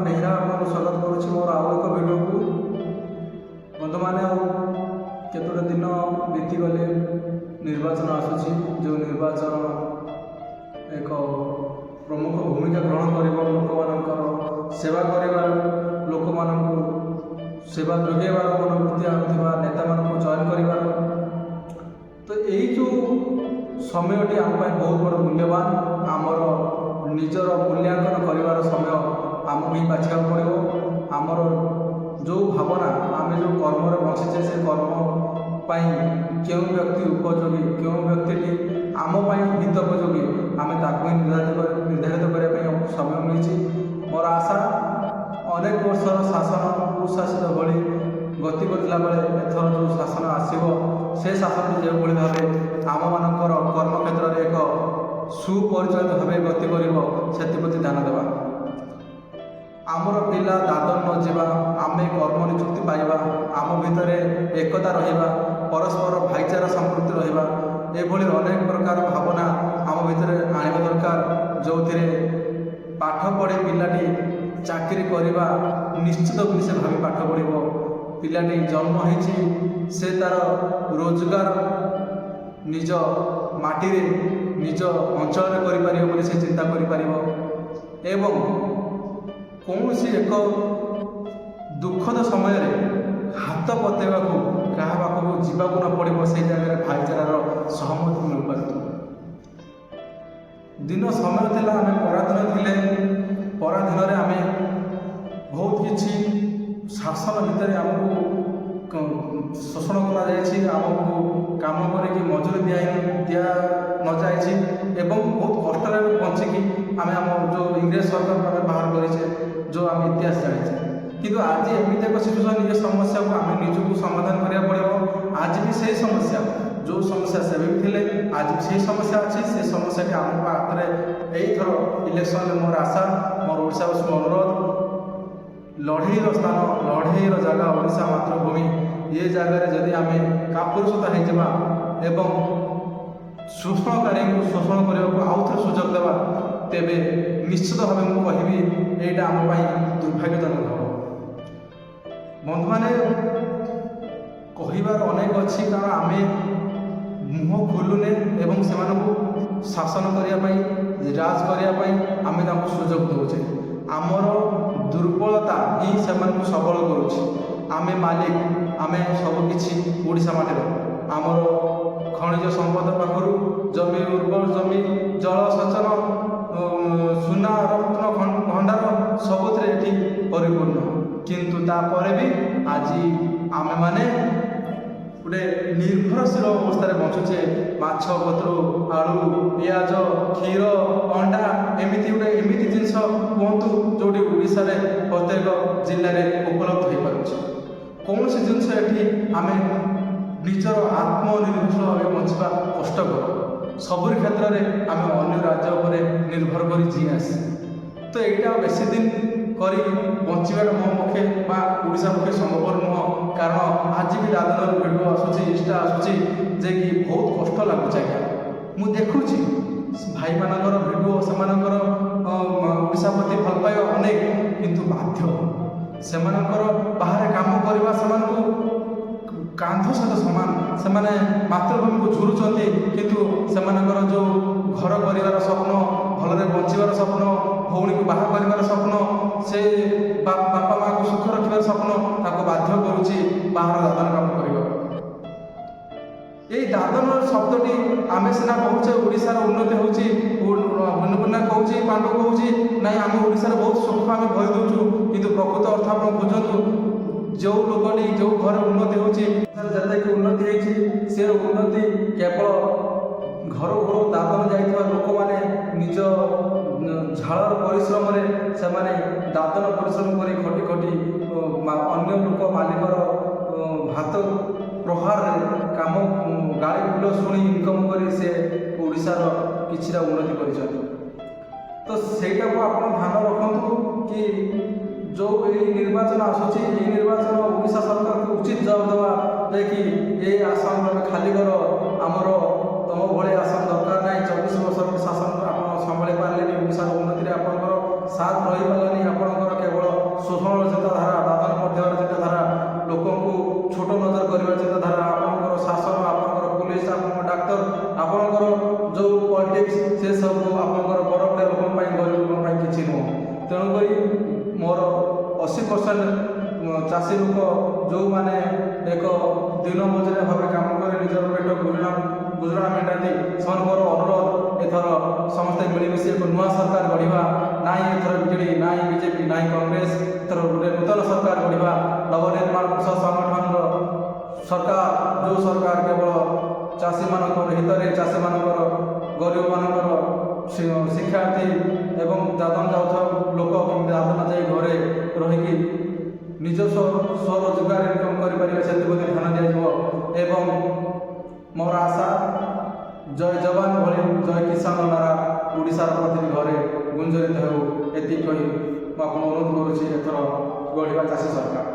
ବେହେରା ଆପଣଙ୍କୁ ସ୍ୱାଗତ କରୁଛି ମୋର ଆଉ ଏକ ଭିଡ଼ିଓକୁ। ବନ୍ଧୁମାନେ, ଆଉ କେତୋଟି ଦିନ ବିତିଗଲେ ନିର୍ବାଚନ ଆସୁଛି। ଯେଉଁ ନିର୍ବାଚନ ଏକ ପ୍ରମୁଖ ଭୂମିକା ଗ୍ରହଣ କରିବ ଲୋକମାନଙ୍କର ସେବା କରିବା, ଲୋକମାନଙ୍କୁ ସେବା ଯୋଗାଇବାର ମନୋବୃତ୍ତି ଆଣୁଥିବା ନେତାମାନଙ୍କୁ ଚୟନ କରିବାର। ତ ଏଇ ଯେଉଁ ସମୟଟି ଆମ ପାଇଁ ବହୁତ ବଡ଼ ମୂଲ୍ୟବାନ। ଆମର ନିଜର ମୂଲ୍ୟାଙ୍କନ କରିବାର ସମୟ ଆମକୁ ହିଁ ବାଛିବାକୁ ପଡ଼ିବ। ଆମର ଯେଉଁ ଭାବନା, ଆମେ ଯେଉଁ କର୍ମରେ ବଞ୍ଚିଛେ, ସେ କର୍ମ ପାଇଁ କେଉଁ ବ୍ୟକ୍ତି ଉପଯୋଗୀ, କେଉଁ ବ୍ୟକ୍ତିଟି ଆମ ପାଇଁ ହିତୋପଯୋଗୀ, ଆମେ ତାକୁ ହିଁ ନିର୍ଦ୍ଧାରିତ କରିବା ପାଇଁ ଆମକୁ ସମୟ ମିଳିଛି। ମୋର ଆଶା, ଅନେକ ବର୍ଷର ଶାସନ କୁଶାସିତ ଭଳି ଗତି କରୁଥିଲା ବେଳେ ଏଥର ଯେଉଁ ଶାସନ ଆସିବ, ସେ ଶାସନଟି ଯେଉଁଭଳି ଭାବେ ଆମମାନଙ୍କର କର୍ମକ୍ଷେତ୍ରରେ ଏକ ସୁପରିଚାଳିତ ଭାବେ ଗତି କରିବ, ସେଥିପ୍ରତି ଧ୍ୟାନ ଦେବା। ଆମର ପିଲା ଦାଦନ ନ ଯିବା, ଆମେ କର୍ମ ନିଯୁକ୍ତି ପାଇବା, ଆମ ଭିତରେ ଏକତା ରହିବା, ପରସ୍ପର ଭାଇଚାରା ସମ୍ପୃକ୍ତି ରହିବା, ଏଭଳି ଅନେକ ପ୍ରକାର ଭାବନା ଆମ ଭିତରେ ଆଣିବା ଦରକାର। ଯେଉଁଥିରେ ପାଠ ପଢ଼ି ପିଲାଟି ଚାକିରି କରିବା ନିଶ୍ଚିତ ବୋଲି ସେ ଭାବି ପାଠ ପଢ଼ିବ। ପିଲାଟି ଜନ୍ମ ହେଇଛି, ସେ ତା'ର ରୋଜଗାର ନିଜ ମାଟିରେ, ନିଜ ଅଞ୍ଚଳରେ କରିପାରିବ ବୋଲି ସେ ଚିନ୍ତା କରିପାରିବ। ଏବଂ କୌଣସି ଏକ ଦୁଃଖଦ ସମୟରେ ହାତ ପତେଇବାକୁ କାହା ପାଖକୁ ଯିବାକୁ ନ ପଡ଼ିବ, ସେହି ଜାଗାରେ ଭାଇଚାରାର ସହମତି ମିଳିପାରୁଥିବ। ଦିନ ସମୟ ଥିଲା, ଆମେ ପରାଧୀନ ଥିଲେ। ପରାଧୀନରେ ଆମେ ବହୁତ କିଛି ଶାସନ ଭିତରେ ଆମକୁ ଶୋଷଣ କରାଯାଇଛି, ଆମକୁ କାମ କରିକି ମଜୁରୀ ଦିଆ ନଯାଇଛି ଏବଂ ବହୁତ କଷ୍ଟରେ ଆମେ ବଞ୍ଚିକି ଆମେ ଆମ ଯେଉଁ ଇଂରେଜ ସରକାରକୁ ଆମେ ବାହାର କରିଛେ, ଯେଉଁ ଆମେ ଇତିହାସ ଜାଣିଛେ। କିନ୍ତୁ ଆଜି ଏମିତି ଏକ ସିଚୁଏସନ୍, ଏ ସମସ୍ୟାକୁ ଆମେ ନିଜକୁ ସମାଧାନ କରିବାକୁ ପଡ଼ିବ। ଆଜି ବି ସେହି ସମସ୍ୟା, ଯେଉଁ ସମସ୍ୟା ସେବେ ବି ଥିଲେ, ଆଜି ବି ସେହି ସମସ୍ୟା ଅଛି। ସେ ସମସ୍ୟାଟି ଆମ ହାତରେ ଏଇଥର ଇଲେକ୍ସନରେ ମୋର ଆଶା, ମୋର ଓଡ଼ିଶାବାସୀଙ୍କୁ ଅନୁରୋଧ, ଲଢ଼େଇର ସ୍ଥାନ, ଲଢ଼େଇର ଜାଗା ଓଡ଼ିଶା ମାତୃଭୂମି। ଏ ଜାଗାରେ ଯଦି ଆମେ କାପୁରୁଷତା ହେଇଯିବା ଏବଂ ଶୋଷଣକାରୀଙ୍କୁ ଶୋଷଣ କରିବାକୁ ଆଉ ଥରେ ସୁଯୋଗ ଦେବା, ତେବେ ନିଶ୍ଚିତ ଭାବେ ମୁଁ କହିବି ଏଇଟା ଆମ ପାଇଁ ଦୁର୍ଭାଗ୍ୟଜନକ ହେବ। ବନ୍ଧୁମାନେ, କହିବାର ଅନେକ ଅଛି, କାରଣ ଆମେ ମୁହଁ ଖୋଲୁନେ ଏବଂ ସେମାନଙ୍କୁ ଶାସନ କରିବା ପାଇଁ, ରାଜ କରିବା ପାଇଁ ଆମେ ତାଙ୍କୁ ସୁଯୋଗ ଦେଉଛେ। ଆମର ଦୁର୍ବଳତା ହିଁ ସେମାନଙ୍କୁ ସବଳ କରୁଛି। ଆମେ ମାଲିକ, ଆମେ ସବୁକିଛି ଓଡ଼ିଶା ମାଟିର। ଆମର ଖଣିଜ ସମ୍ପଦ ପାଖରୁ ଜମି, ଉର୍ବର ଜମି, ଜଳସେଚନ, ସୁନା ରତ୍ନ ଭଣ୍ଡାର ସବୁଥିରେ ଏଠି ପରିପୂର୍ଣ୍ଣ। କିନ୍ତୁ ତାପରେ ବି ଆଜି ଆମେମାନେ ଗୋଟେ ନିର୍ଭରଶୀଳ ଅବସ୍ଥାରେ ବଞ୍ଚୁଛେ। ମାଛ ପତ୍ର, ଆଳୁ, ପିଆଜ, କ୍ଷୀର, ଅଣ୍ଡା, ଏମିତି ଜିନିଷ କୁହନ୍ତୁ ଯେଉଁଠି ଓଡ଼ିଶାରେ ପ୍ରତ୍ୟେକ ଜିଲ୍ଲାରେ ଉପଲବ୍ଧ ହୋଇପାରୁଛି। କୌଣସି ଜିନିଷ ଏଠି ଆମେ ନିଜର ଆତ୍ମନିର୍ଭରଶୀଳ ଭାବେ ବଞ୍ଚିବା କଷ୍ଟକର। ସବୁରି କ୍ଷେତ୍ରରେ ଆମେ ଅନ୍ୟ ରାଜ୍ୟ ଉପରେ ନିର୍ଭର କରି ଜିଇ ଆସେ। ତ ଏଇଟା ବେଶୀ ଦିନ କରି ବଞ୍ଚିବାଟା ମୋ ପକ୍ଷେ ବା ଓଡ଼ିଶା ପକ୍ଷେ ସମ୍ଭବପର ନୁହଁ। କାରଣ ଆଜି ବି ଦାଦନରୁ ଭିଡ଼ିଓ ଆସୁଛି, ଇନଷ୍ଟା ଆସୁଛି, ଯେ କି ବହୁତ କଷ୍ଟ ଲାଗୁଛି। ଆଜ୍ଞା, ମୁଁ ଦେଖୁଛି ଭାଇମାନଙ୍କର ଭିଡ଼ିଓ, ସେମାନଙ୍କର ଓଡ଼ିଶା ପ୍ରତି ଭଲ ପାଇବା ଅନେକ, କିନ୍ତୁ ବାଧ୍ୟ ସେମାନଙ୍କର ବାହାରେ କାମ କରିବା ସେମାନଙ୍କୁ କାନ୍ଧ ସହିତ ସମାନ। ସେମାନେ ମାତୃଭୂମିକୁ ଝୁରୁଛନ୍ତି, କିନ୍ତୁ ସେମାନଙ୍କର ଯେଉଁ ଘର କରିବାର ସ୍ୱପ୍ନ, ଭଲରେ ବଞ୍ଚିବାର ସ୍ୱପ୍ନ, ଭଉଣୀକୁ ବାହା କରିବାର ସ୍ୱପ୍ନ, ସେ ବାପା ମାଆକୁ ସୁଖ ରଖିବାର ସ୍ୱପ୍ନ ତାକୁ ବାଧ୍ୟ କରୁଛି ବାହାର ଦାଦନ କାମ କରିବାକୁ। ଏଇ ଦାଦନ ଶବ୍ଦଟି ଆମେ ସିନା କହୁଛେ ଓଡ଼ିଶାର ଉନ୍ନତି ହେଉଛି, ଭିନ୍ନ କହୁଛି, ପାଣ୍ଡୁ କହୁଛି, ନାଇଁ ଆମ ଓଡ଼ିଶାରେ ବହୁତ ସୁଖ ଆମେ ଭରି ଦେଉଛୁ, କିନ୍ତୁ ପ୍ରକୃତ ଅର୍ଥ ଆପଣ ବୁଝନ୍ତୁ, ଯେଉଁ ଲୋକଟି, ଯେଉଁ ଘରେ ଉନ୍ନତି ହେଉଛି, ଯେତେକି ଉନ୍ନତି ହେଇଛି, ସେ ଉନ୍ନତି କେବଳ ଘରୁ ଦାଦନ ଯାଇଥିବା ଲୋକମାନେ ନିଜ ଝାଳର ପରିଶ୍ରମରେ ସେମାନେ ଦାଦନ ପରିଶ୍ରମ କରି ଖଟି ଖଟି ଅନ୍ୟ ଲୋକ ମାଲିକର ଭାତ ପ୍ରହାରରେ କାମ ଗାଳି ଗୁଲ ଶୁଣି ଇନକମ୍ କରି ସେ ଓଡ଼ିଶାର କିଛିଟା ଉନ୍ନତି କରିଛନ୍ତି। ତ ସେଇଟାକୁ ଆପଣ ଧ୍ୟାନ ରଖନ୍ତୁ କି ଯେଉଁ ଏଇ ନିର୍ବାଚନ ଆସୁଛି, ଏଇ ନିର୍ବାଚନ ଓଡ଼ିଶା ସରକାରକୁ ଉଚିତ ଜବାବ ଦେବା, ଯେ କି ଏଇ ଆସନ ତମେ ଖାଲି କର, ଆମର ତମ ଭଳି ଆସନ ଦରକାର ନାହିଁ। 24 ବର୍ଷର ଶାସନ ଆପଣ ସମ୍ଭାଳି ପାରିଲେନି, ଓଡ଼ିଶାର ଉନ୍ନତିରେ ଆପଣଙ୍କର ସାଥ ରହିପାରିଲାନି, ଆପଣଙ୍କର କେବଳ ନଜର କରିବା ଚିନ୍ତାଧାରା, ଆପଣଙ୍କର ଶାସନ, ଆପଣଙ୍କର ପୁଲିସ, ଆପଣଙ୍କର ଡାକ୍ତର, ଆପଣଙ୍କର ଯେଉଁ ପଲିଟିକ୍ସ, ସେସବୁ ଆପଣଙ୍କର ବଡ଼ ବଡ଼ ଲୋକଙ୍କ ପାଇଁ, ଗରିବ ଲୋକଙ୍କ ପାଇଁ କିଛି ନୁହଁ। ତେଣୁକରି ମୋର 80% ଚାଷୀ ଲୋକ ଯେଉଁମାନେ ଏକ ଦିନ ମଜୁରିଆ ଭାବେ କାମ କରି ନିଜର ପେଟ ଗୁଜୁରାଣ ମେଣ୍ଟାନ୍ତି, ସେମାନଙ୍କର ଅନୁରୋଧ ଏଥର ସମସ୍ତେ ମିଳିମିଶି ଏକ ନୂଆ ସରକାର ଗଢ଼ିବା। ନାହିଁ ଏଥର ବିଜେଡ଼ି, ନାହିଁ ବିଜେପି, ନାହିଁ କଂଗ୍ରେସ, ଏଥର ଗୋଟେ ନୂତନ ସରକାର ଗଢ଼ିବା। ନବନିର୍ମାଣ କୃଷକ ସଂଗଠନର ସରକାର, ଯେଉଁ ସରକାର କେବଳ ଚାଷୀମାନଙ୍କର ହିତରେ, ଚାଷୀମାନଙ୍କର, ଗରିବମାନଙ୍କର, ଶିକ୍ଷାର୍ଥୀ ଏବଂ ଦାଦନ ଯାଉଥିବା ଲୋକ କେମିତି ଦାଦନ ଯାଇ ଘରେ ରହିକି ନିଜସ୍ୱ ସ୍ୱରୋଜଗାର ଇନକମ୍ କରିପାରିବେ ସେଥିପ୍ରତି ଧ୍ୟାନ ଦିଆଯିବ। ଏବଂ ମୋର ଆଶା, ଜୟ ଯବାନ ଭଳି ଜୟ କିଷାନ ନାରା ଓଡ଼ିଶାର ପ୍ରତିଟି ଘରେ ଗୁଞ୍ଜରିତ ହେଉ। ଏତିକି କହି ମୁଁ ଆପଣଙ୍କୁ ଅନୁରୋଧ କରୁଛି ଏଥର ଗଢ଼ିବା ଚାଷୀ ସରକାର।